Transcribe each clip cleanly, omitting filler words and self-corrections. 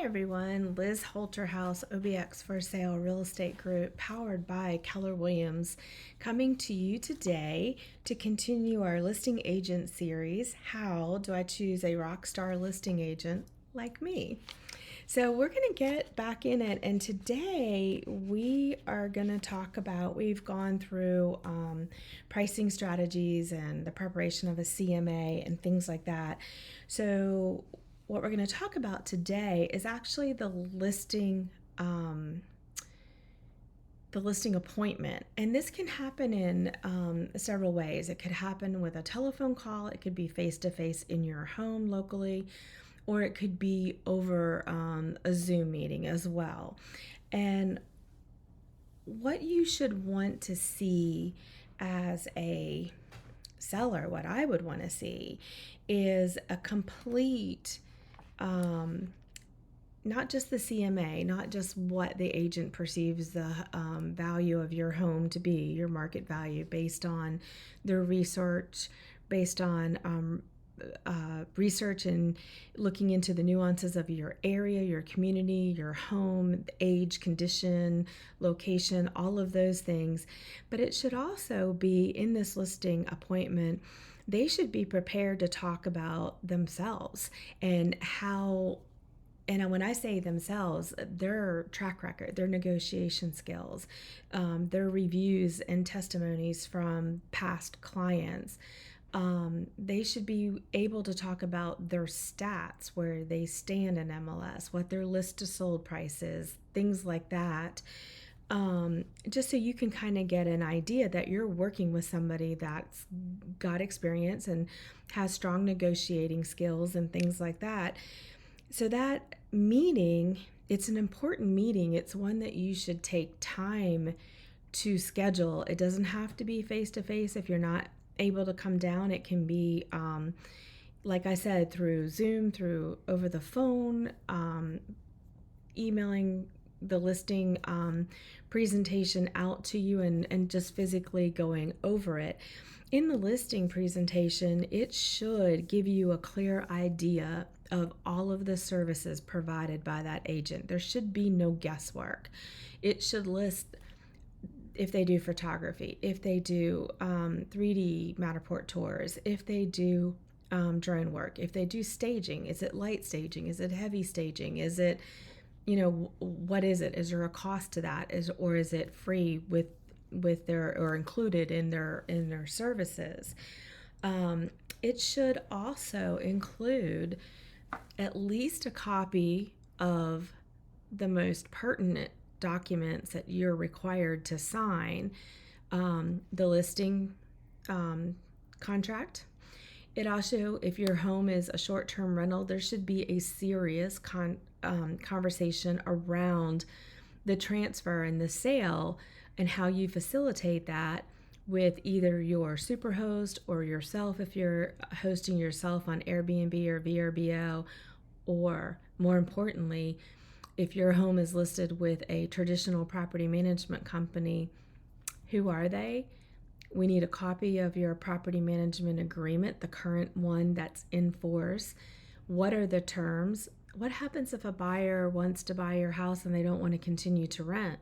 Hi everyone, Liz Holterhouse, OBX for Sale Real Estate Group, powered by Keller Williams, coming to you today to continue our listing agent series. How do I choose a rock star listing agent like me? So we're going to get back in it, and today we are going to talk about, we've gone through pricing strategies and the preparation of a CMA and things like that. So what we're going to talk about today is actually the listing appointment. And this can happen in several ways. It could happen with a telephone call, it could be face-to-face in your home locally, or it could be over a Zoom meeting as well. And what you should want to see as a seller, what I would want to see is a complete, not just the CMA, not just what the agent perceives the value of your home to be, your market value based on their research, based on research and looking into the nuances of your area, your community, your home, age, condition, location, all of those things. But it should also be in this listing appointment, they should be prepared to talk about themselves and how. And when I say themselves, their track record, their negotiation skills, their reviews and testimonies from past clients. They should be able to talk about their stats, where they stand in MLS, what their list to sold price is, things like that. Just so you can kind of get an idea that you're working with somebody that's got experience and has strong negotiating skills and things like that. So that meeting, it's an important meeting. It's one that you should take time to schedule. It doesn't have to be face-to-face. If you're not able to come down, it can be, like I said, through Zoom, through over the phone, emailing the listing presentation out to you, and just physically going over it. In the listing presentation, it should give you a clear idea of all of the services provided by that agent. There should be no guesswork. It should list if they do photography, if they do 3D Matterport tours, if they do drone work, if they do staging. Is it light staging? Is it heavy staging? Is it, what is it? Is there a cost to that? Or is it free with their, or included in their services? It should also include at least a copy of the most pertinent documents that you're required to sign, the listing contract. It also, if your home is a short-term rental, there should be a serious conversation around the transfer and the sale and how you facilitate that with either your superhost or yourself if you're hosting yourself on Airbnb or VRBO, or more importantly, if your home is listed with a traditional property management company, who are they? We need a copy of your property management agreement, the current one that's in force. What are the terms? What happens if a buyer wants to buy your house and they don't want to continue to rent?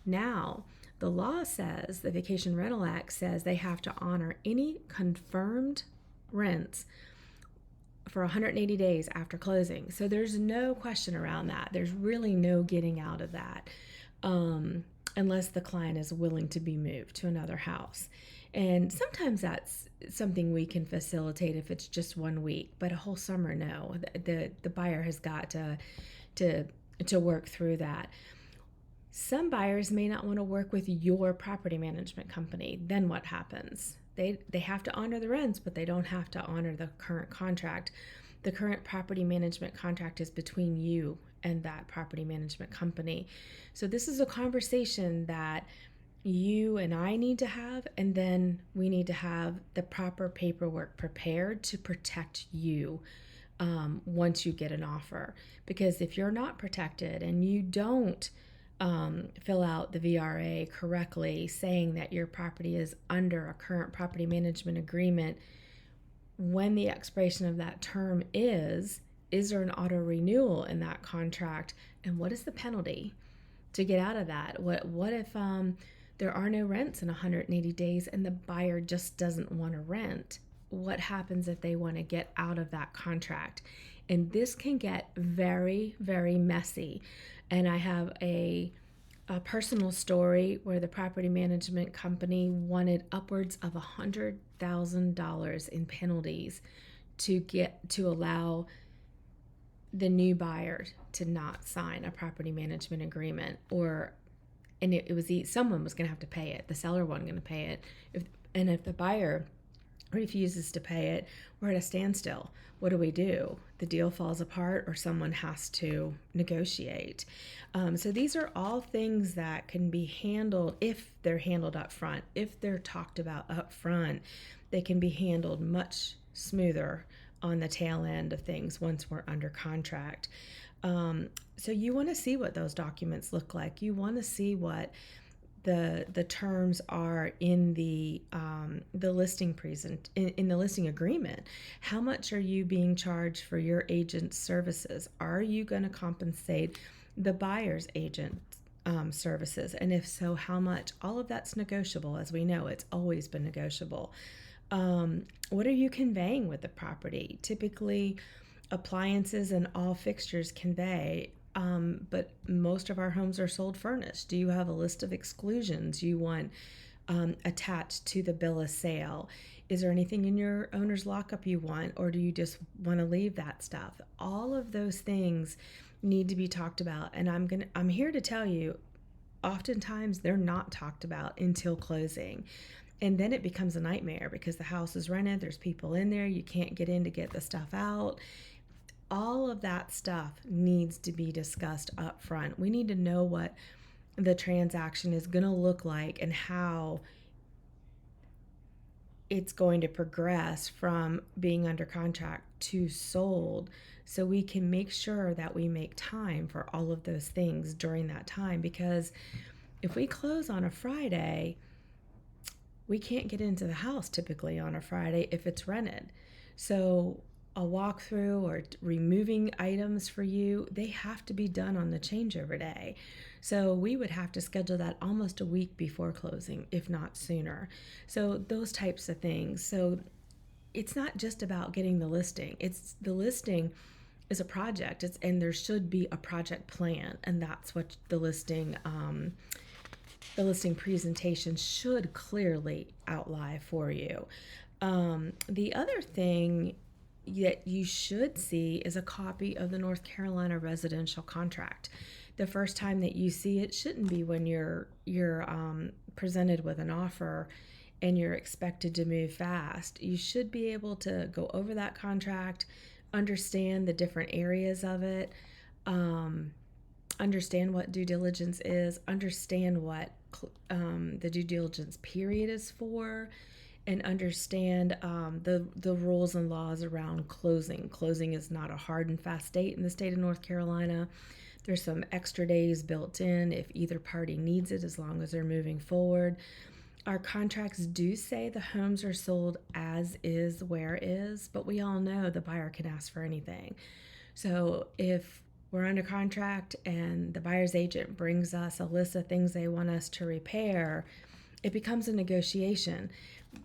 Now, the law says, the Vacation Rental Act says, they have to honor any confirmed rents for 180 days after closing. So there's no question around that. There's really no getting out of that, unless the client is willing to be moved to another house. And sometimes that's something we can facilitate if it's just 1 week, but a whole summer, no. The buyer has got to work through that. Some buyers may not want to work with your property management company. Then what happens? They have to honor the rents, but they don't have to honor the current contract. The current property management contract is between you and that property management company. So this is a conversation that you and I need to have, and then we need to have the proper paperwork prepared to protect you once you get an offer. Because if you're not protected and you don't fill out the VRA correctly, saying that your property is under a current property management agreement, when the expiration of that term is, Is there an auto renewal in that contract? And what is the penalty to get out of that? What if there are no rents in 180 days and the buyer just doesn't want to rent? What happens if they want to get out of that contract? And this can get very, very messy. And I have a personal story where the property management company wanted upwards of $100,000 in penalties to allow the new buyer to not sign a property management agreement, and it was someone was going to have to pay it. The seller wasn't going to pay it. If the buyer refuses to pay it, we're at a standstill. What do we do? The deal falls apart, or someone has to negotiate. So these are all things that can be handled if they're handled up front. If they're talked about up front, they can be handled much smoother on the tail end of things once we're under contract. So you want to see what those documents look like. You want to see what the terms are in the listing in the listing agreement. How much are you being charged for your agent's services? Are you going to compensate the buyer's agent services? And if so, how much? All of that's negotiable. As we know, it's always been negotiable. What are you conveying with the property? Typically, appliances and all fixtures convey, but most of our homes are sold furnished. Do you have a list of exclusions you want attached to the bill of sale? Is there anything in your owner's lockup you want, or do you just want to leave that stuff? All of those things need to be talked about, and I'm here to tell you, oftentimes they're not talked about until closing. And then it becomes a nightmare because the house is rented, there's people in there, you can't get in to get the stuff out. All of that stuff needs to be discussed up front. We need to know what the transaction is going to look like and how it's going to progress from being under contract to sold, so we can make sure that we make time for all of those things during that time. Because if we close on a Friday, we can't get into the house typically on a Friday if it's rented. So a walkthrough or removing items for you, they have to be done on the changeover day. So we would have to schedule that almost a week before closing, if not sooner. So those types of things. So it's not just about getting the listing. It's the listing is a project. And there should be a project plan, and that's what the listing presentation should clearly outline for you. The other thing that you should see is a copy of the North Carolina residential contract. The first time that you see it shouldn't be when you're presented with an offer and you're expected to move fast. You should be able to go over that contract, understand the different areas of it, understand what due diligence is, understand what the due diligence period is for, and understand the rules and laws around closing. Closing is not a hard and fast date in the state of North Carolina. There's some extra days built in if either party needs it, as long as they're moving forward. Our contracts do say the homes are sold as is, where is, but we all know the buyer can ask for anything. So if we're under contract and the buyer's agent brings us a list of things they want us to repair, it becomes a negotiation.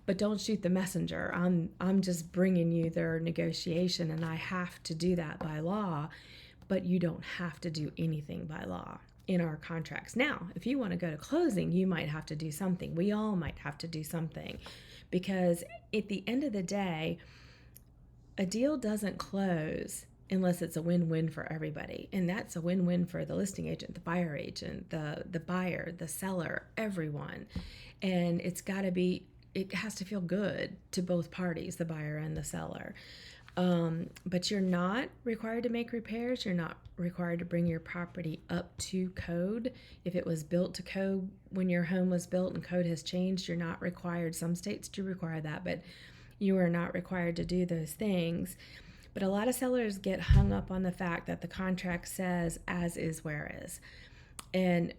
But don't shoot the messenger. I'm just bringing you their negotiation, and I have to do that by law, but you don't have to do anything by law in our contracts. Now, if you want to go to closing, you might have to do something. We all might have to do something, because at the end of the day, a deal doesn't close unless it's a win-win for everybody. And that's a win-win for the listing agent, the buyer agent, the buyer, the seller, everyone. And it has to feel good to both parties, the buyer and the seller. But you're not required to make repairs. You're not required to bring your property up to code. If it was built to code when your home was built and code has changed, you're not required. Some states do require that, but you are not required to do those things. But a lot of sellers get hung up on the fact that the contract says as is, where is. And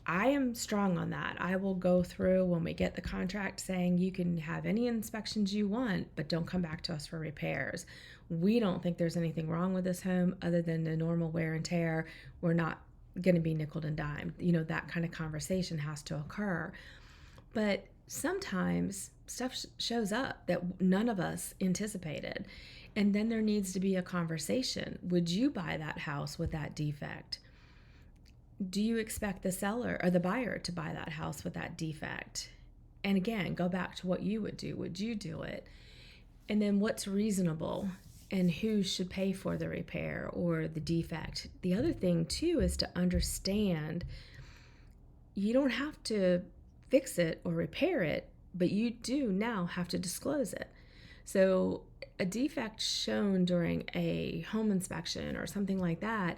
I am strong on that. I will go through when we get the contract saying you can have any inspections you want, but don't come back to us for repairs. We don't think there's anything wrong with this home other than the normal wear and tear. We're not going to be nickel and dimed. That kind of conversation has to occur. But sometimes stuff shows up that none of us anticipated. And then there needs to be a conversation. Would you buy that house with that defect? Do you expect the seller or the buyer to buy that house with that defect? And again, go back to what you would do. Would you do it? And then what's reasonable, and who should pay for the repair or the defect? The other thing too is to understand you don't have to fix it or repair it, but you do now have to disclose it. So a defect shown during a home inspection or something like that,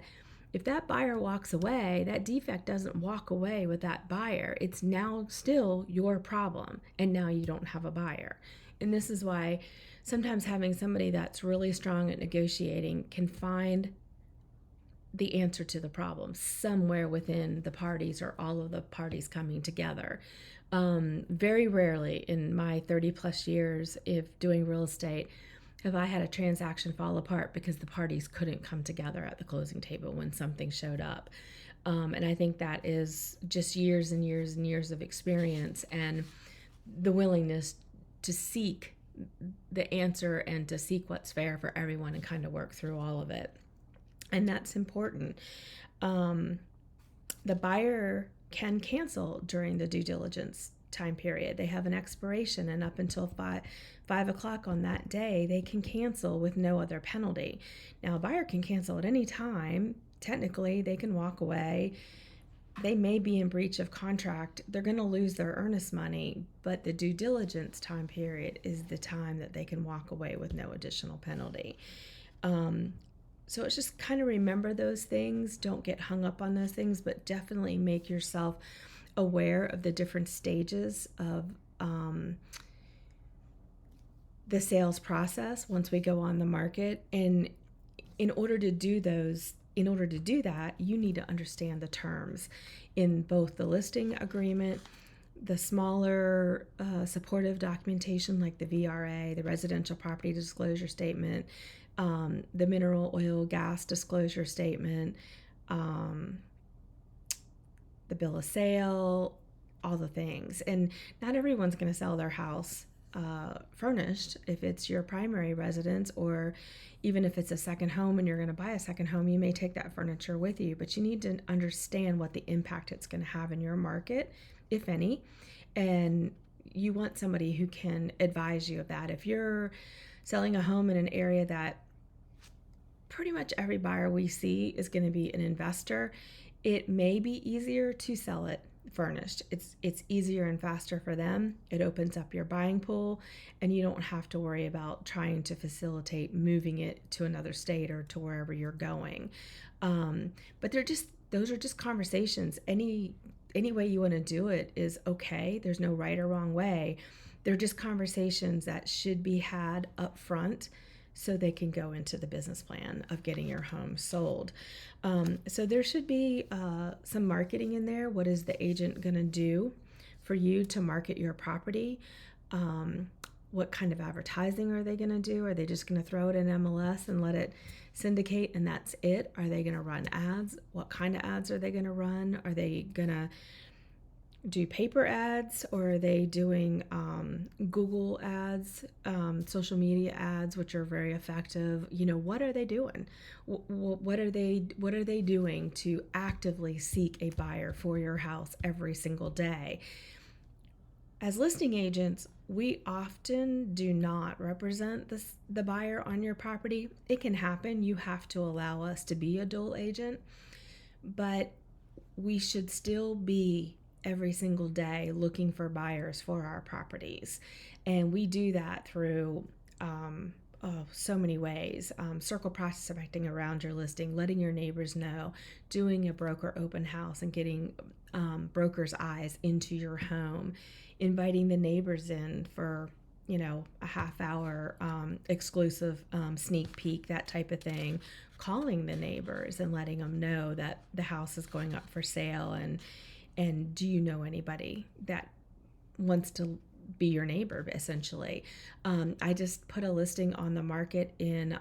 if that buyer walks away, that defect doesn't walk away with that buyer. It's now still your problem, and now you don't have a buyer. And this is why sometimes having somebody that's really strong at negotiating can find the answer to the problem somewhere within the parties or all of the parties coming together. Very rarely in my 30 plus years of doing real estate have I had a transaction fall apart because the parties couldn't come together at the closing table when something showed up. And I think that is just years and years and years of experience and the willingness to seek the answer and to seek what's fair for everyone and kind of work through all of it. And that's important. The buyer can cancel during the due diligence time period. They have an expiration, and up until 5 o'clock on that day, they can cancel with no other penalty. Now, a buyer can cancel at any time. Technically, they can walk away. They may be in breach of contract. They're going to lose their earnest money, but the due diligence time period is the time that they can walk away with no additional penalty. So it's just kind of remember those things. Don't get hung up on those things, but definitely make yourself aware of the different stages of the sales process once we go on the market. And in order to do that, you need to understand the terms in both the listing agreement, the smaller supportive documentation like the VRA, the residential property disclosure statement, the mineral oil gas disclosure statement, the bill of sale, all the things. And not everyone's going to sell their house furnished if it's your primary residence, or even if it's a second home and you're going to buy a second home, you may take that furniture with you, but you need to understand what the impact it's going to have in your market, if any. And you want somebody who can advise you of that. If you're selling a home in an area that pretty much every buyer we see is going to be an investor, it may be easier to sell it furnished. It's easier and faster for them. It opens up your buying pool, and you don't have to worry about trying to facilitate moving it to another state or to wherever you're going. But those are just conversations. Any way you want to do it is okay. There's no right or wrong way. They're just conversations that should be had up front so they can go into the business plan of getting your home sold. So there should be some marketing in there. What is the agent going to do for you to market your property? What kind of advertising are they going to do? Are they just going to throw it in MLS and let it syndicate and that's it? Are they going to run ads? What kind of ads are they going to run? Are they going to do paper ads, or are they doing Google ads, social media ads, which are very effective? What are they doing? What are they doing to actively seek a buyer for your house every single day? As listing agents, we often do not represent the buyer on your property. It can happen. You have to allow us to be a dual agent, but we should still be every single day looking for buyers for our properties. And we do that through so many ways. Circle prospecting around your listing, letting your neighbors know, doing a broker open house and getting brokers' eyes into your home, inviting the neighbors in for a half hour exclusive sneak peek, that type of thing, calling the neighbors and letting them know that the house is going up for sale, and do you know anybody that wants to be your neighbor, essentially. I just put a listing on the market in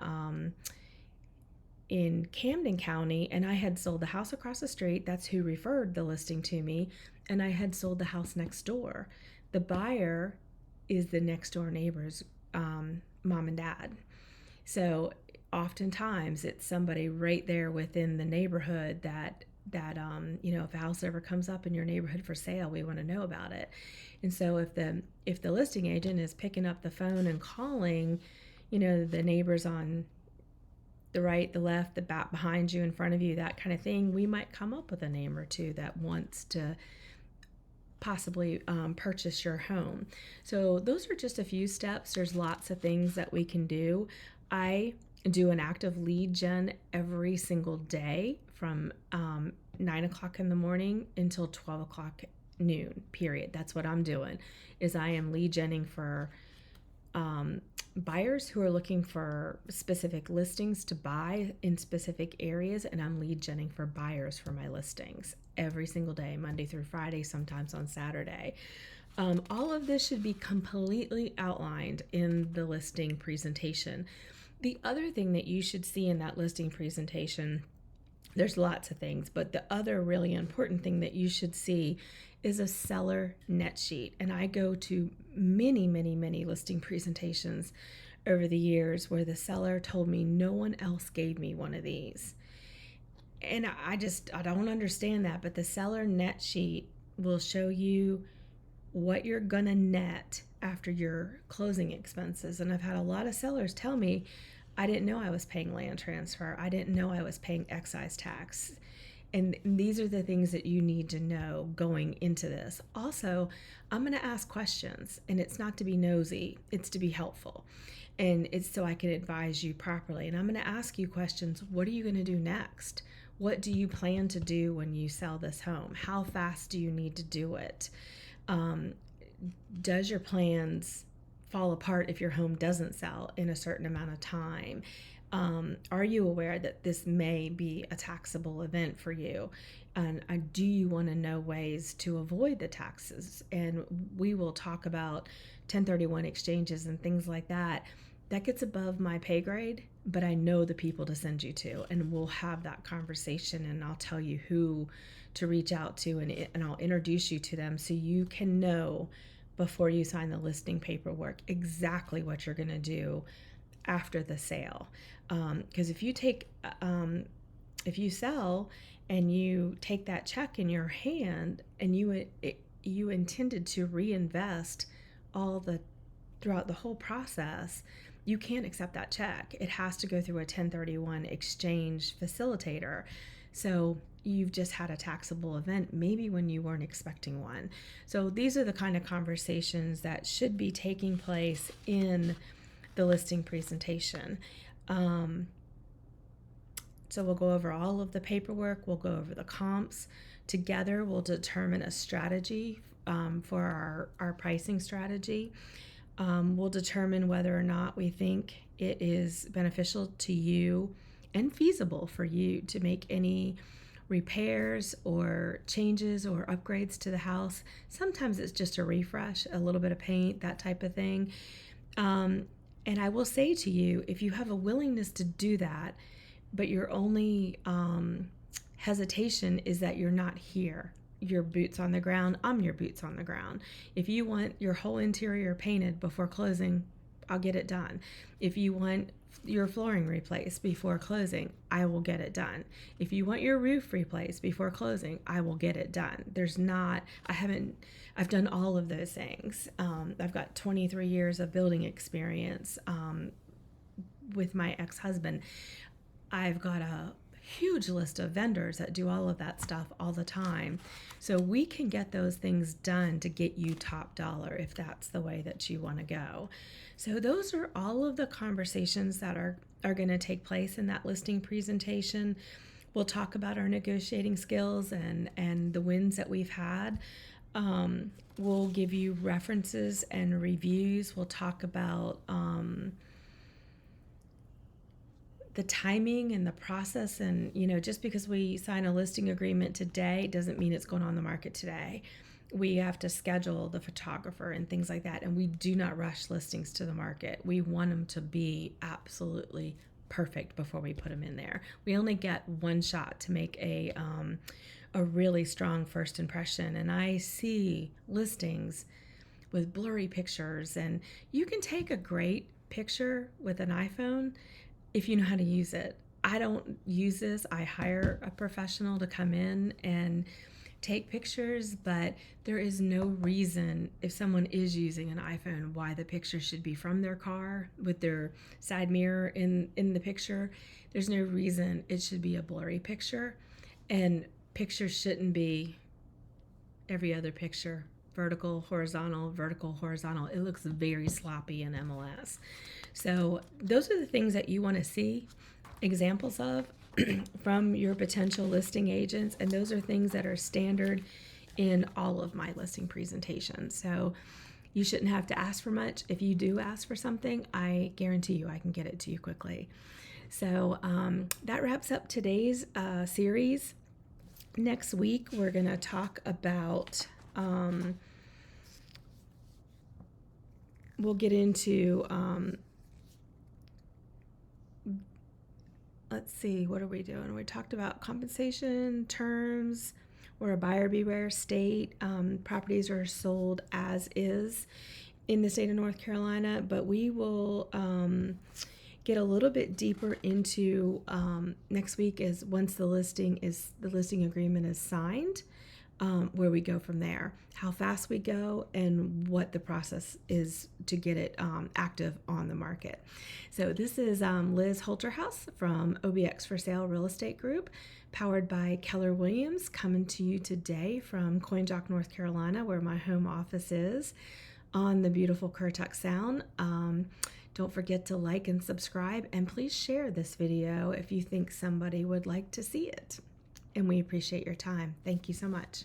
Camden County, and I had sold the house across the street. That's who referred the listing to me. And I had sold the house next door. The buyer is the next door neighbor's mom and dad. So oftentimes it's somebody right there within the neighborhood that if a house ever comes up in your neighborhood for sale, we want to know about it. And so if the listing agent is picking up the phone and calling, the neighbors on the right, the left, the back, behind you, in front of you, that kind of thing, we might come up with a name or two that wants to possibly purchase your home. So those are just a few steps. There's lots of things that we can do. I do an active lead gen every single day from 9 o'clock in the morning until 12 o'clock noon, period. That's what I'm doing, is I am lead genning for buyers who are looking for specific listings to buy in specific areas, and I'm lead genning for buyers for my listings every single day, Monday through Friday, sometimes on Saturday. All of this should be completely outlined in the listing presentation. The other thing that you should see in that listing presentation, there's lots of things, but the other really important thing that you should see is a seller net sheet. And I go to many, many, many listing presentations over the years where the seller told me no one else gave me one of these. And I don't understand that, but the seller net sheet will show you what you're gonna net after your closing expenses. And I've had a lot of sellers tell me, I didn't know I was paying land transfer. I didn't know I was paying excise tax. And these are the things that you need to know going into this. Also, I'm going to ask questions, and it's not to be nosy, it's to be helpful. And it's so I can advise you properly. And I'm going to ask you questions. What are you going to do next? What do you plan to do when you sell this home? How fast do you need to do it? Does your plans fall apart if your home doesn't sell in a certain amount of time? Are you aware that this may be a taxable event for you? And do you want to know ways to avoid the taxes? And we will talk about 1031 exchanges and things like that. That gets above my pay grade, but I know the people to send you to, and we'll have that conversation, and I'll tell you who to reach out to, and I'll introduce you to them so you can know before you sign the listing paperwork exactly what you're going to do after the sale. Because if you sell and you take that check in your hand and you intended to reinvest throughout the whole process, you can't accept that check. It has to go through a 1031 exchange facilitator. So you've just had a taxable event, maybe when you weren't expecting one. So these are the kind of conversations that should be taking place in the listing presentation. So we'll go over all of the paperwork, we'll go over the comps. Together we'll determine a strategy for our pricing strategy. We'll determine whether or not we think it is beneficial to you and feasible for you to make any repairs or changes or upgrades to the house. Sometimes it's just a refresh, a little bit of paint, that type of thing. And I will say to you, if you have a willingness to do that, but your only hesitation is that you're not here, your boots on the ground, I'm your boots on the ground. If you want your whole interior painted before closing, I'll get it done. If you want your flooring replaced before closing, I will get it done. If you want your roof replaced before closing, I will get it done. I've done all of those things. I've got 23 years of building experience with my ex-husband. I've got a huge list of vendors that do all of that stuff all the time. So we can get those things done to get you top dollar if that's the way that you want to go. So those are all of the conversations that are going to take place in that listing presentation. We'll talk about our negotiating skills and the wins that we've had. We'll give you references and reviews. We'll talk about the timing and the process, and just because we sign a listing agreement today doesn't mean it's going on the market today. we have to schedule the photographer and things like that. And we do not rush listings to the market. We want them to be absolutely perfect before we put them in there. We only get one shot to make a really strong first impression. And I see listings with blurry pictures, and you can take a great picture with an iPhone if you know how to use it. I don't use this. I hire a professional to come in and take pictures, but there is no reason, if someone is using an iPhone, why the picture should be from their car with their side mirror in the picture. There's no reason it should be a blurry picture, and pictures shouldn't be every other picture. Vertical, horizontal. It looks very sloppy in MLS. So those are the things that you want to see examples of from your potential listing agents, and those are things that are standard in all of my listing presentations. So you shouldn't have to ask for much. If you do ask for something, I guarantee you I can get it to you quickly. So that wraps up today's series. Next week we're going to talk about we'll get into let's see, what are we doing? We talked about compensation, terms. We're a buyer beware state. Properties are sold as is in the state of North Carolina, but we will get a little bit deeper into next week is once the listing agreement is signed, where we go from there, how fast we go, and what the process is to get it active on the market. So this is Liz Holterhouse from OBX for Sale Real Estate Group, powered by Keller Williams, coming to you today from Coinjock, North Carolina, where my home office is on the beautiful Currituck Sound. Don't forget to like and subscribe, and please share this video if you think somebody would like to see it. And we appreciate your time. Thank you so much.